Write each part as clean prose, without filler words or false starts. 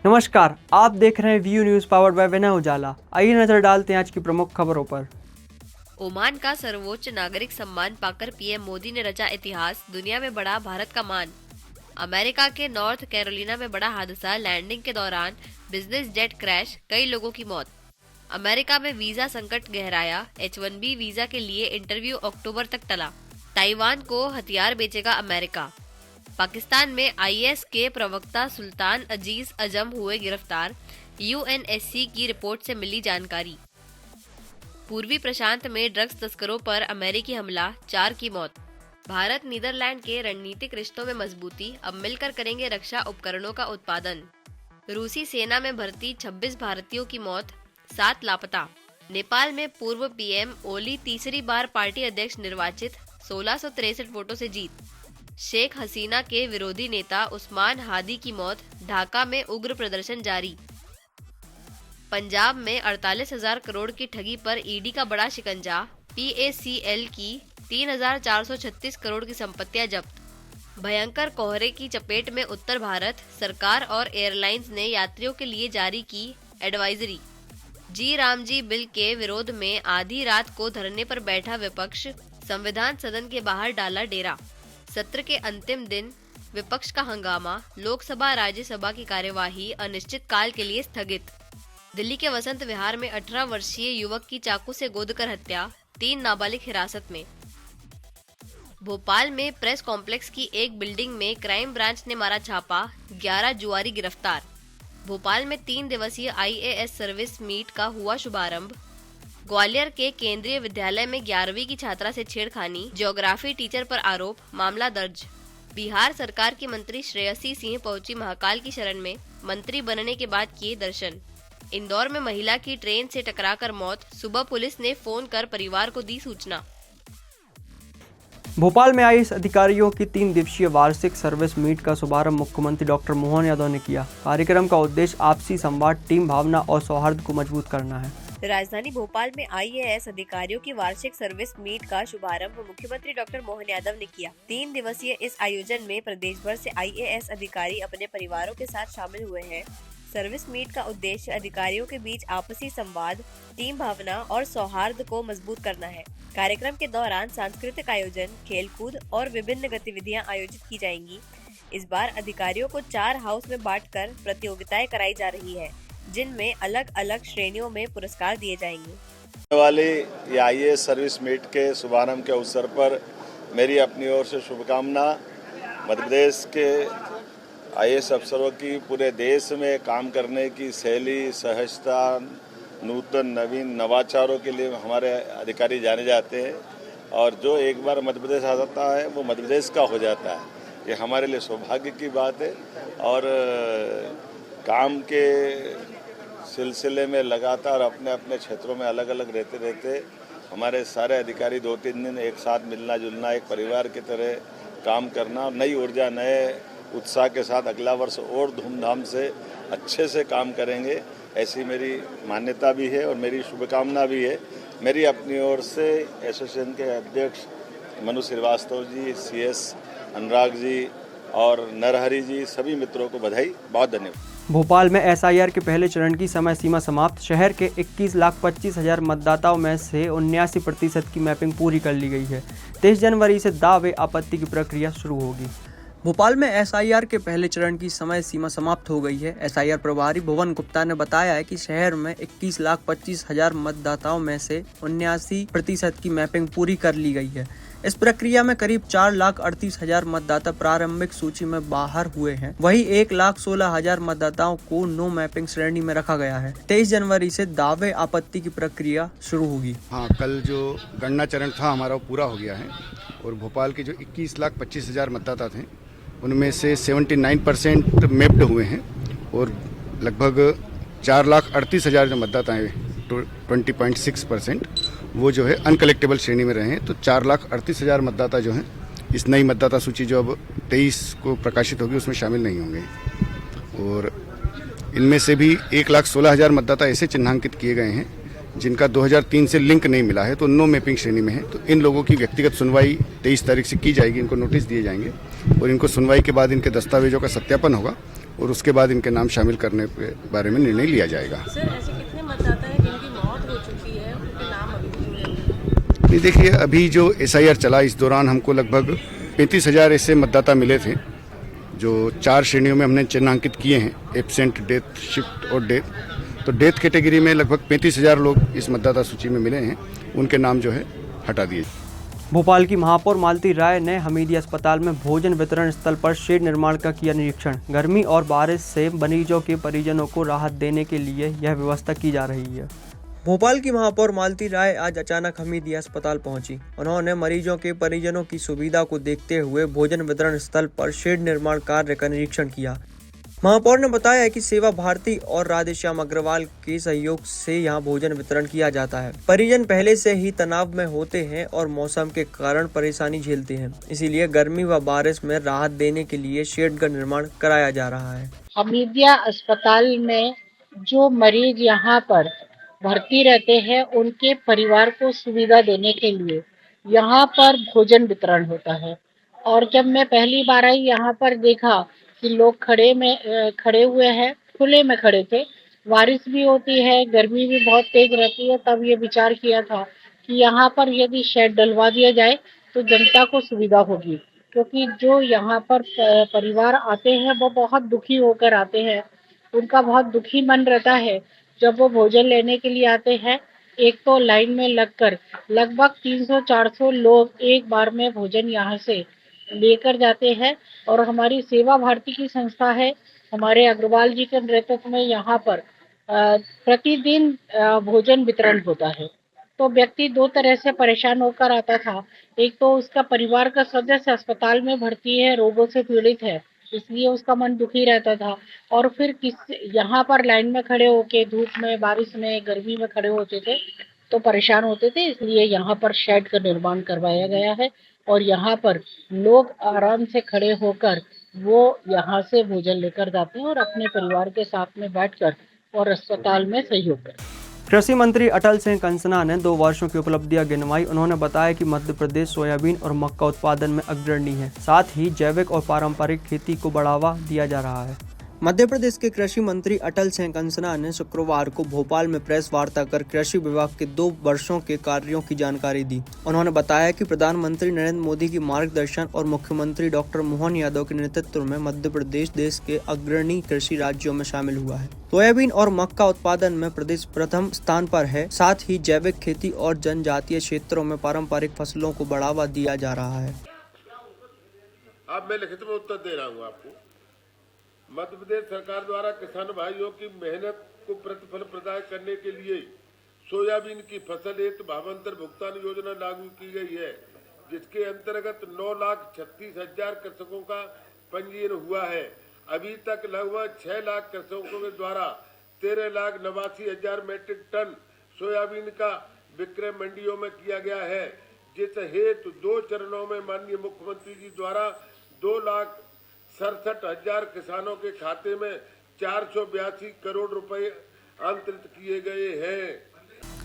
नमस्कार, आप देख रहे हैं व्यू न्यूज़ पावर्ड बाय विनय उजाला। आइए नजर डालते हैं आज की प्रमुख खबरों पर। ओमान का सर्वोच्च नागरिक सम्मान पाकर पीएम मोदी ने रचा इतिहास, दुनिया में बढ़ा भारत का मान। अमेरिका के नॉर्थ कैरोलिना में बड़ा हादसा, लैंडिंग के दौरान बिजनेस जेट क्रैश, कई लोगों की मौत। अमेरिका में वीजा संकट गहराया, H1B वीजा के लिए इंटरव्यू अक्टूबर तक टला। ताइवान को हथियार बेचेगा अमेरिका। पाकिस्तान में IS के प्रवक्ता सुल्तान अजीज अजम हुए गिरफ्तार, UNSC की रिपोर्ट से मिली जानकारी। पूर्वी प्रशांत में ड्रग्स तस्करों पर अमेरिकी हमला, 4 की मौत। भारत नीदरलैंड के रणनीतिक रिश्तों में मजबूती, अब मिलकर करेंगे रक्षा उपकरणों का उत्पादन। रूसी सेना में भर्ती 26 भारतीयों की मौत, 7 लापता। नेपाल में पूर्व PM ओली तीसरी बार पार्टी अध्यक्ष निर्वाचित, 1663 वोटों से जीत। शेख हसीना के विरोधी नेता उस्मान हादी की मौत, ढाका में उग्र प्रदर्शन जारी। पंजाब में 48,000 करोड़ की ठगी पर ईडी का बड़ा शिकंजा, PACL की 3,436 करोड़ की संपत्तियां जब्त। भयंकर कोहरे की चपेट में उत्तर भारत, सरकार और एयरलाइंस ने यात्रियों के लिए जारी की एडवाइजरी। जी राम जी बिल के विरोध में आधी रात को धरने पर बैठा विपक्ष, संविधान सदन के बाहर डाला डेरा। सत्र के अंतिम दिन विपक्ष का हंगामा, लोकसभा राज्यसभा की कार्यवाही अनिश्चित काल के लिए स्थगित। दिल्ली के वसंत विहार में 18 वर्षीय युवक की चाकू से गोदकर हत्या, 3 नाबालिग हिरासत में। भोपाल में प्रेस कॉम्प्लेक्स की एक बिल्डिंग में क्राइम ब्रांच ने मारा छापा, 11 जुआरी गिरफ्तार। भोपाल में 3 दिवसीय IAS सर्विस मीट का हुआ शुभारंभ। ग्वालियर के केंद्रीय विद्यालय में 11वीं की छात्रा से छेड़खानी, ज्योग्राफी टीचर पर आरोप, मामला दर्ज। बिहार सरकार की मंत्री श्रेयसी सिंह पहुंची महाकाल की शरण में, मंत्री बनने के बाद किए दर्शन। इंदौर में महिला की ट्रेन से टकराकर मौत, सुबह पुलिस ने फोन कर परिवार को दी सूचना। भोपाल में IAS अधिकारियों की 3 दिवसीय वार्षिक सर्विस मीट का शुभारंभ मुख्यमंत्री डॉक्टर मोहन यादव ने किया। कार्यक्रम का उद्देश्य आपसी संवाद, टीम भावना और सौहार्द को मजबूत करना है। राजधानी भोपाल में IAS अधिकारियों की वार्षिक सर्विस मीट का शुभारंभ मुख्यमंत्री डॉक्टर मोहन यादव ने किया। 3 दिवसीय इस आयोजन में प्रदेश भर से IAS अधिकारी अपने परिवारों के साथ शामिल हुए हैं। सर्विस मीट का उद्देश्य अधिकारियों के बीच आपसी संवाद, टीम भावना और सौहार्द को मजबूत करना है। कार्यक्रम के दौरान सांस्कृतिक आयोजन, खेलकूद और विभिन्न गतिविधियां आयोजित की जाएंगी। इस बार अधिकारियों को 4 हाउस में बांटकर प्रतियोगिताएं कराई जा रही है, जिनमें अलग अलग श्रेणियों में पुरस्कार दिए जाएंगे। वाली ये IAS सर्विस मीट के शुभारंभ के अवसर पर मेरी अपनी ओर से शुभकामना। मध्य प्रदेश के IAS अफसरों की पूरे देश में काम करने की शैली, सहजता, नूतन नवीन नवाचारों के लिए हमारे अधिकारी जाने जाते हैं और जो एक बार मध्य प्रदेश आ जाता है वो मध्य प्रदेश का हो जाता है। ये हमारे लिए सौभाग्य की बात है और काम के सिलसिले में लगातार अपने अपने क्षेत्रों में अलग अलग रहते हमारे सारे अधिकारी 2-3 दिन एक साथ मिलना जुलना, एक परिवार की तरह काम करना, नई ऊर्जा, नए उत्साह के साथ अगला वर्ष और धूमधाम से अच्छे से काम करेंगे, ऐसी मेरी मान्यता भी है और मेरी शुभकामना भी है। मेरी अपनी ओर से एसोसिएशन के अध्यक्ष मनु श्रीवास्तव जी, CS अनुराग जी और नरहरि जी, सभी मित्रों को बधाई, बहुत धन्यवाद। भोपाल में SIR के पहले चरण की समय सीमा समाप्त। शहर के 21,25,000 मतदाताओं में से 79% की मैपिंग पूरी कर ली गई है। 23 जनवरी से दावे आपत्ति की प्रक्रिया शुरू होगी। भोपाल में SIR के पहले चरण की समय सीमा समाप्त हो गई है। SIR प्रभारी भुवन गुप्ता ने बताया है कि शहर में 21,25,000 मतदाताओं में से 79% की मैपिंग पूरी कर ली गई है। इस प्रक्रिया में करीब 4,38,000 मतदाता प्रारंभिक सूची में बाहर हुए हैं। वहीं 1,16,000 मतदाताओं को नो मैपिंग श्रेणी में रखा गया है। 23 जनवरी से दावे आपत्ति की प्रक्रिया शुरू होगी। हाँ, कल जो गणना चरण था हमारा वो पूरा हो गया है और भोपाल के जो 21,25,000 मतदाता थे उनमें से 79% मैप्ड हुए हैं और लगभग 4,38,000 जो मतदाता हैं 20.6% वो जो है अनकलेक्टेबल श्रेणी में रहे हैं। तो 4,38,000 मतदाता जो हैं इस नई मतदाता सूची जो अब 23 को प्रकाशित होगी उसमें शामिल नहीं होंगे और इनमें से भी 1,16,000 मतदाता ऐसे चिन्हांकित किए गए हैं जिनका 2003 से लिंक नहीं मिला है, तो नो मैपिंग श्रेणी में है। तो इन लोगों की व्यक्तिगत सुनवाई 23 तारीख से की जाएगी, इनको नोटिस दिए जाएंगे और इनको सुनवाई के बाद इनके दस्तावेजों का सत्यापन होगा और उसके बाद इनके नाम शामिल करने के बारे में निर्णय लिया जाएगा। सर, ऐसे कितने मतदाता हैं जिनकी मौत हो चुकी है, उनके नाम अभी भी जुड़े हुए हैं? ये देखिए, अभी जो SIR चला इस दौरान हमको लगभग 35,000 ऐसे मतदाता मिले थे जो 4 श्रेणियों में हमने चिन्हांकित किए हैं, एब्सेंट, डेथ, शिफ्ट और डेथ। तो डेथ कैटेगरी में लगभग 35,000 लोग इस मतदाता सूची में मिले हैं, उनके नाम जो है हटा दिए। भोपाल की महापौर मालती राय ने हमीदिया अस्पताल में भोजन वितरण स्थल पर शेड निर्माण का किया निरीक्षण। गर्मी और बारिश से मरीजों के परिजनों को राहत देने के लिए यह व्यवस्था की जा रही है। भोपाल की महापौर मालती राय आज अचानक हमीदिया अस्पताल पहुंची। उन्होंने मरीजों के परिजनों की सुविधा को देखते हुए भोजन वितरण स्थल पर शेड निर्माण कार्य का निरीक्षण किया। महापौर ने बताया कि सेवा भारती और राधेश्याम अग्रवाल के सहयोग से यहां भोजन वितरण किया जाता है। परिजन पहले से ही तनाव में होते हैं और मौसम के कारण परेशानी झेलते हैं, इसीलिए गर्मी व बारिश में राहत देने के लिए शेड का निर्माण कराया जा रहा है। हमीदिया अस्पताल में जो मरीज यहाँ पर भर्ती रहते हैं, उनके परिवार को सुविधा देने के लिए यहाँ पर भोजन वितरण होता है। और जब मैं पहली बार आई यहाँ पर देखा कि लोग खड़े हुए हैं, खुले में खड़े थे, बारिश भी होती है, गर्मी भी बहुत तेज रहती है, तब ये विचार किया था कि यहाँ पर यदि शेड डलवा दिया जाए तो जनता को सुविधा होगी। क्योंकि जो यहाँ पर परिवार आते हैं वो बहुत दुखी होकर आते हैं, उनका बहुत दुखी मन रहता है जब वो भोजन लेने के लिए आते हैं। एक तो लाइन में लगकर लगभग 300-400 लोग एक बार में भोजन यहाँ से लेकर जाते हैं। और हमारी सेवा भारती की संस्था है, हमारे अग्रवाल जी के नेतृत्व में यहाँ पर प्रतिदिन भोजन वितरण होता है। तो व्यक्ति 2 तरह से परेशान होकर आता था। एक तो उसका परिवार का सदस्य अस्पताल में भर्ती है, रोगों से पीड़ित है, इसलिए उसका मन दुखी रहता था। और फिर यहाँ पर लाइन में खड़े होके धूप में, बारिश में, गर्मी में खड़े होते थे तो परेशान होते थे, इसलिए यहाँ पर शेड का निर्माण करवाया गया है। और यहाँ पर लोग आराम से खड़े होकर वो यहाँ से भोजन लेकर जाते हैं और अपने परिवार के साथ में बैठकर और अस्पताल में सहयोग करते हैं। कृषि मंत्री अटल सिंह कंसना ने 2 वर्षों की उपलब्धियां गिनवाई। उन्होंने बताया कि मध्य प्रदेश सोयाबीन और मक्का उत्पादन में अग्रणी है, साथ ही जैविक और पारंपरिक खेती को बढ़ावा दिया जा रहा है। मध्य प्रदेश के कृषि मंत्री अटल सिंह कंसना ने शुक्रवार को भोपाल में प्रेस वार्ता कर कृषि विभाग के 2 वर्षों के कार्यों की जानकारी दी। उन्होंने बताया कि प्रधानमंत्री नरेंद्र मोदी की मार्गदर्शन और मुख्यमंत्री डॉक्टर मोहन यादव के नेतृत्व में मध्य प्रदेश देश के अग्रणी कृषि राज्यों में शामिल हुआ है। सोयाबीन और मक्का उत्पादन में प्रदेश प्रथम स्थान पर है, साथ ही जैविक खेती और जनजातीय क्षेत्रों में पारंपरिक फसलों को बढ़ावा दिया जा रहा है। अब मैं लिखित में उत्तर दे रहा हूँ आपको। मध्य प्रदेश सरकार द्वारा किसान भाइयों की मेहनत को प्रतिफल प्रदान करने के लिए सोयाबीन की फसल हेतु भावांतर भुगतान योजना लागू की गई है, जिसके अंतर्गत 9,36,000 कृषकों का पंजीयन हुआ है। अभी तक लगभग 6 लाख कृषकों के द्वारा 13,89,000 मीट्रिक टन सोयाबीन का विक्रय मंडियों में किया गया है, जिस हेतु 2 चरणों में माननीय मुख्यमंत्री जी द्वारा 2,67,000 किसानों के खाते में 482 करोड़ रुपए अंतरित किए गए हैं।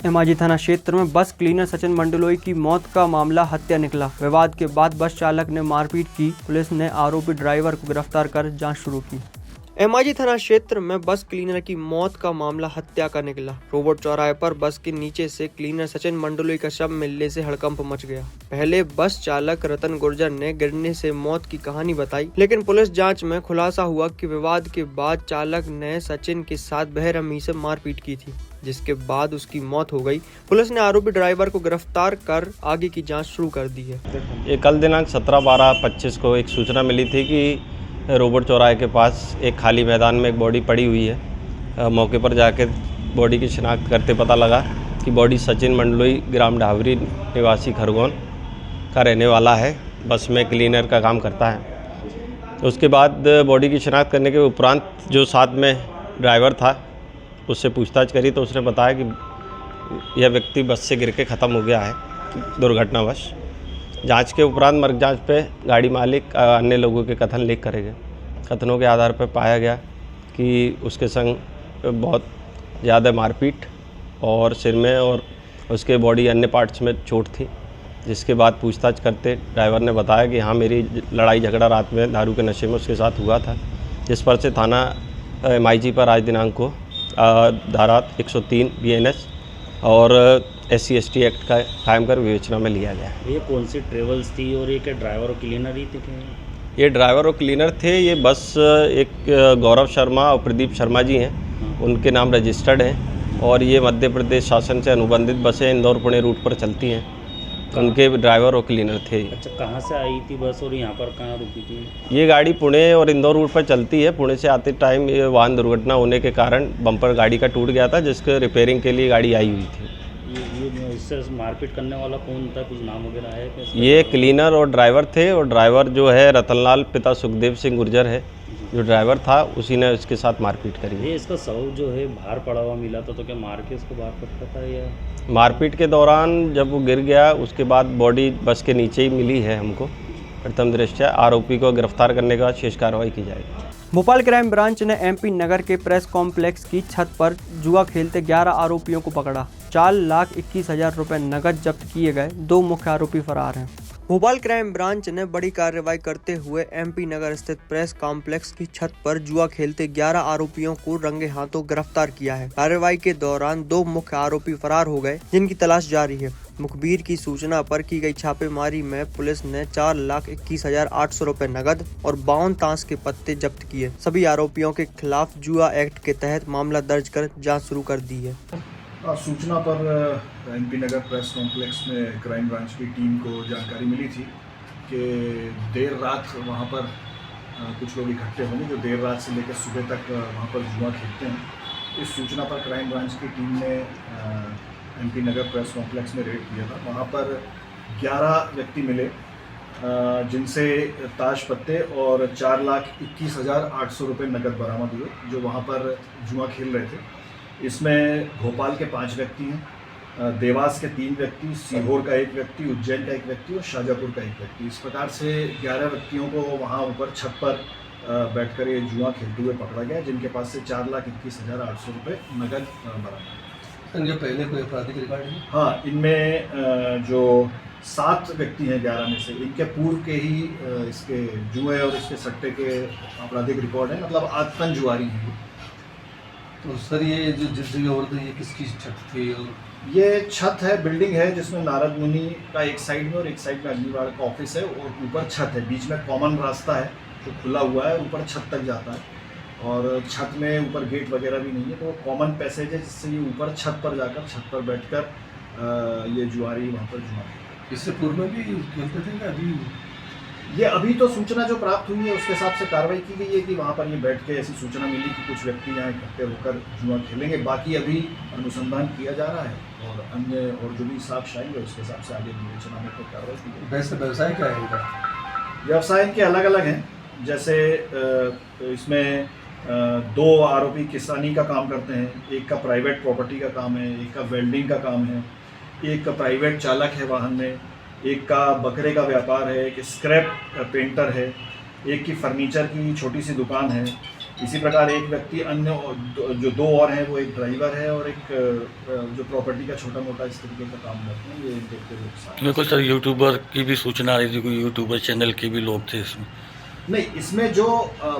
एमाजी थाना क्षेत्र में बस क्लीनर सचिन मंडलोई की मौत का मामला हत्या निकला। विवाद के बाद बस चालक ने मारपीट की। पुलिस ने आरोपी ड्राइवर को गिरफ्तार कर जांच शुरू की। एमाजी थाना क्षेत्र में बस क्लीनर की मौत का मामला हत्या का निकला। रोबोट चौराहे पर बस के नीचे से क्लीनर सचिन मंडलोई का शव मिलने से हड़कंप मच गया। पहले बस चालक रतन गुर्जर ने गिरने से मौत की कहानी बताई, लेकिन पुलिस जांच में खुलासा हुआ कि विवाद के बाद चालक ने सचिन के साथ बेरहमी से मारपीट की थी, जिसके बाद उसकी मौत हो गई। पुलिस ने आरोपी ड्राइवर को गिरफ्तार कर आगे की जाँच शुरू कर दी है। ये कल दिनांक 17/12/25 को एक सूचना मिली थी कि रोबोट चौराहे के पास एक खाली मैदान में एक बॉडी पड़ी हुई है। मौके पर जाकर बॉडी की शिनाख्त करते पता लगा कि बॉडी सचिन मंडलोई ग्राम ढावरी निवासी खरगोन का रहने वाला है, बस में क्लीनर का काम करता है। तो उसके बाद बॉडी की शिनाख्त करने के उपरांत जो साथ में ड्राइवर था उससे पूछताछ करी तो उसने बताया कि यह व्यक्ति बस से गिर के ख़त्म हो गया है दुर्घटनावश। जांच के उपरांत मर्ग जांच पे गाड़ी मालिक अन्य लोगों के कथन लिख करे गए। कथनों के आधार पर पाया गया कि उसके संग बहुत ज़्यादा मारपीट और सिर में और उसके बॉडी अन्य पार्ट्स में चोट थी, जिसके बाद पूछताछ करते ड्राइवर ने बताया कि हाँ, मेरी लड़ाई झगड़ा रात में दारू के नशे में उसके साथ हुआ था जिस पर से थाना MIG पर आज दिनांक को धारा 103 BNS और SC/ST एक्ट का कायम कर विवेचना में लिया गया है। ये कौन सी ट्रेवल्स थी और ये क्या ड्राइवर और क्लीनर ही थे? ये ड्राइवर और क्लीनर थे। ये बस एक गौरव शर्मा और प्रदीप शर्मा जी हैं, उनके नाम रजिस्टर्ड हैं और ये मध्य प्रदेश शासन से अनुबंधित बसें इंदौर पुणे रूट पर चलती हैं, उनके ड्राइवर और क्लीनर थे। अच्छा, कहाँ से आई थी बस और यहाँ पर कहाँ रुकी थी? ये गाड़ी पुणे और इंदौर रूट पर चलती है। पुणे से आते टाइम ये वाहन दुर्घटना होने के कारण बम्पर गाड़ी का टूट गया था, जिसके रिपेयरिंग के लिए गाड़ी आई हुई थी। ये इससे मारपीट करने वाला कौन था, कुछ नाम वगैरह है क्या? ये क्लीनर और ड्राइवर थे और ड्राइवर जो है रतनलाल पिता सुखदेव सिंह गुर्जर है, जो ड्राइवर था उसी ने इसके साथ मारपीट करी। ये इसका शव जो है बाहर पड़ा हुआ मिला था, तो क्या मार के इसको बाहर पटका था या? मारपीट के दौरान जब वो गिर गया उसके बाद बॉडी बस के नीचे ही मिली है हमको। प्रथम दृष्टया आरोपी को गिरफ्तार करने के बाद शेष कार्रवाई की जाएगी। भोपाल क्राइम ब्रांच ने MP नगर के प्रेस कॉम्प्लेक्स की छत पर जुआ खेलते 11 आरोपियों को पकड़ा। 4,21,000 रुपए नकद जब्त किए गए। 2 मुख्य आरोपी फरार हैं। भोपाल क्राइम ब्रांच ने बड़ी कार्रवाई करते हुए MP नगर स्थित प्रेस कॉम्प्लेक्स की छत पर जुआ खेलते 11 आरोपियों को रंगे हाथों गिरफ्तार किया है। कार्रवाई के दौरान 2 मुख्य आरोपी फरार हो गए, जिनकी तलाश जारी है। मुखबिर की सूचना पर की गई छापेमारी में पुलिस ने 4,21,800 रुपए नकद और 52 ताश के पत्ते जब्त किए। सभी आरोपियों के खिलाफ जुआ एक्ट के तहत मामला दर्ज कर जांच शुरू कर दी है। सूचना पर MP नगर प्रेस कॉम्प्लेक्स में क्राइम ब्रांच की टीम को जानकारी मिली थी कि देर रात वहां पर कुछ लोग इकट्ठे होंगे जो देर रात से लेकर सुबह तक वहां पर जुआ खेलते हैं। इस सूचना पर क्राइम ब्रांच की टीम ने MP नगर प्रेस कॉम्प्लेक्स में रेड किया था। वहां पर 11 व्यक्ति मिले, जिनसे ताश पत्ते और 4,21,800 रुपये नकद बरामद हुए, जो वहां पर जुआ खेल रहे थे। इसमें भोपाल के 5 व्यक्ति हैं, देवास के 3 व्यक्ति, सीहोर का 1 व्यक्ति, उज्जैन का 1 व्यक्ति और शाजापुर का 1 व्यक्ति। इस प्रकार से 11 व्यक्तियों को वहां ऊपर छत पर बैठकर ये जुआ खेलते हुए पकड़ा गया, जिनके पास से 4,21,800 रुपये नकद बरामद। इनके पहले कोई आपराधिक रिकॉर्ड है? हाँ, इनमें जो 7 व्यक्ति हैं 11 में से, इनके पूर्व के ही इसके जुए और इसके सट्टे के आपराधिक रिकॉर्ड है, मतलब आदतन जुआरी हैं। तो सर, ये जो जिस जगह हो रहा था, ये किसकी छत थी? ये छत है, बिल्डिंग है, जिसमें नारद मुनि का एक साइड में और एक साइड में अग्निवाड़ का ऑफिस है और ऊपर छत है। बीच में कॉमन रास्ता है जो खुला हुआ है, ऊपर छत तक जाता है और छत में ऊपर गेट वगैरह भी नहीं है, तो कॉमन पैसेज है जिससे ये ऊपर छत पर जाकर छत पर बैठकर ये जुआरी वहाँ पर जुआ। इससे पूर्व में भी खेलते थे क्या? अभी तो सूचना जो प्राप्त हुई है उसके हिसाब से कार्रवाई की गई है कि वहाँ पर ये बैठ के ऐसी सूचना मिली कि कुछ व्यक्ति यहाँ इकट्ठे होकर जुआ खेलेंगे। बाकी अभी अनुसंधान किया जा रहा है और अन्य और जो भी साक्ष्य आएंगे उसके हिसाब से आगे विवेचना में तो कार्रवाई की जाएगी। वैसे व्यवसाय क्या है इनका? व्यवसाय इनके अलग अलग हैं, जैसे इसमें 2 आरोपी किसानी का काम करते हैं, एक का प्राइवेट प्रॉपर्टी का काम है, एक का वेल्डिंग का काम है, एक का प्राइवेट चालक है वाहन में, एक का बकरे का व्यापार है, एक स्क्रैप पेंटर है, एक की फर्नीचर की छोटी सी दुकान है। इसी प्रकार एक व्यक्ति अन्य जो 2 और हैं, वो एक ड्राइवर है और एक जो प्रॉपर्टी का छोटा मोटा इस तरीके का काम करते हैं। ये देखते हुए मेरे को सर यूट्यूबर की भी सूचना आ रही थी, कोई यूट्यूबर चैनल के भी लोग थे इसमें? नहीं, इसमें जो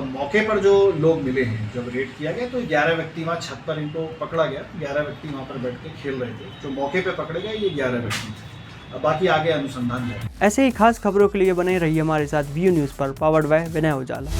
मौके पर जो लोग मिले हैं जब रेड किया गया तो 11 व्यक्ति वहाँ छत पर इनको पकड़ा गया। 11 व्यक्ति वहाँ पर बैठ के खेल रहे थे, जो मौके पर पकड़े गए ये 11 व्यक्ति थे। बाकी आगे अनुसंधान है। ऐसे ही खास खबरों के लिए बने रहिए हमारे साथ व्यू न्यूज़ पर, पावर्ड बाय विनय उजाला।